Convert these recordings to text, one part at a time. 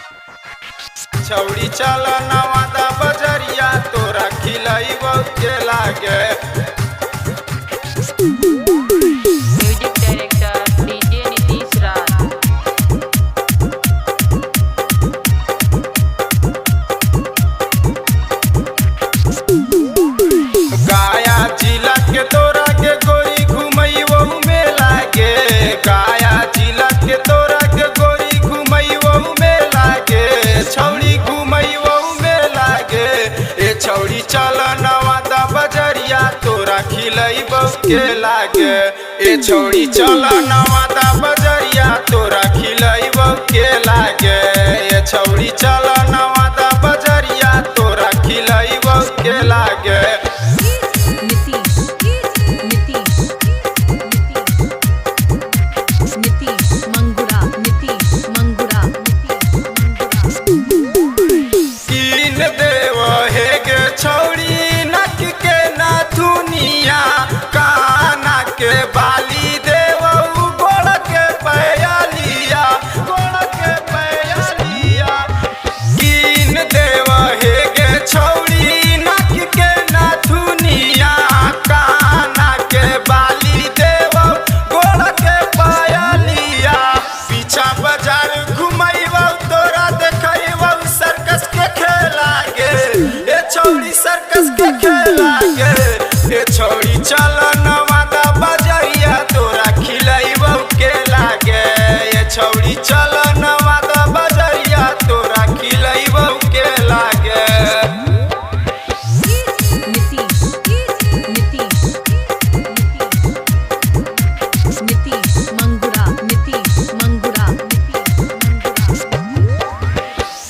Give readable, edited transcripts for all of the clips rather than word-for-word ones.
छौड़ी चल नवादा बजरिया तोरा खिलैबो के लागे। म्यूजिक डायरेक्टर डीजे नीतीश राज। गाया जिला के तोरा के गोरी घुमैबो में लागे। गाया जिला के तोरा के गोरी घुमैबो में लागे। छौड़ी घुमैबो में लागे। ए छौड़ी चल नवादा बजरिया तोरा खिलैबो के लागे। ए छौड़ी चल नवादा बजरिया तोरा खिलैबो के लागे। ए छौड़ी चल नवादा बजरिया तोरा खिलैबो के लागे। कीन देव हे गे छौड़ी नक के नाथुनिया काना के बाली देव गोड़ के पैलिया गोड़ के पैलिया। कीन देव हे गे छौड़ी नक के नाथुनिया काना के बाली देव गोड़ के पैलिया। पीछा बाजार घुमैबो तोरा देखैबो सर्कस के खेला गे। ए छौड़ी सर्कस के खेला गे। ए छौड़ी चल नवादा बजरिया तोरा खिलैबो के लागे। ए छौड़ी चल नवादा बजरिया तोरा खिलैबो के लागे।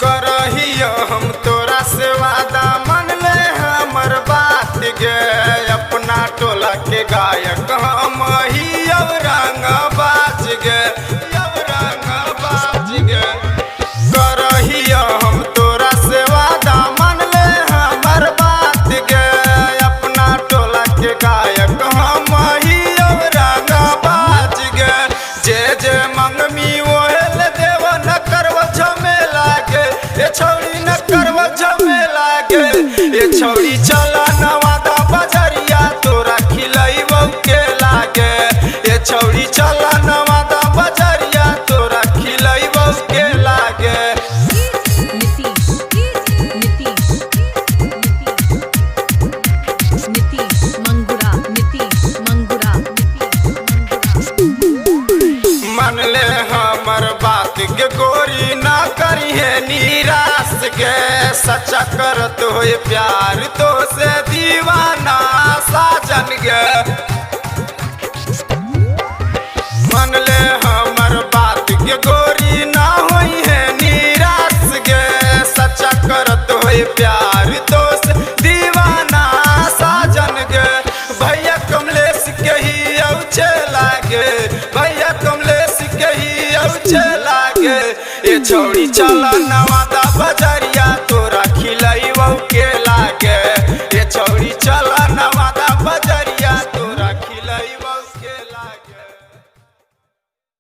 करहियो हम तोरा से वादा मन ले हमर बात गे। अपना टोला के गायक हम ही रंग बाज गे रंग बाज गे। करहियो हम तोरा से वादा मन ले हमर बात गे। अपना टोला के गायक हम ही रंग बाज गे। जे जे मंगमी ओहेल देव न करव झमेला गे। ए छौड़ी न करव झमेला गे। ए छौड़ी चल नवादा बजरिया तोरा खिलैबो के लागे। ए छौड़ी चल नवादा बजरिया तोरा खिलैबो के लागे। मन ले हमर बात के गोरी ना करिए निराश गे। सच्चा करत होए प्यार तो से दीवाना साजन गे। मन ले हमर बात के गोरी ना होई है निराश गे। सच्चा करत होए प्यार तो से दीवाना साजन गे। भैया कमलेश के ही औचे लागे। भैया कमलेश के ही औचे लागे। ए छौड़ी चल नवादा बजरिया तोरा खिलैबो के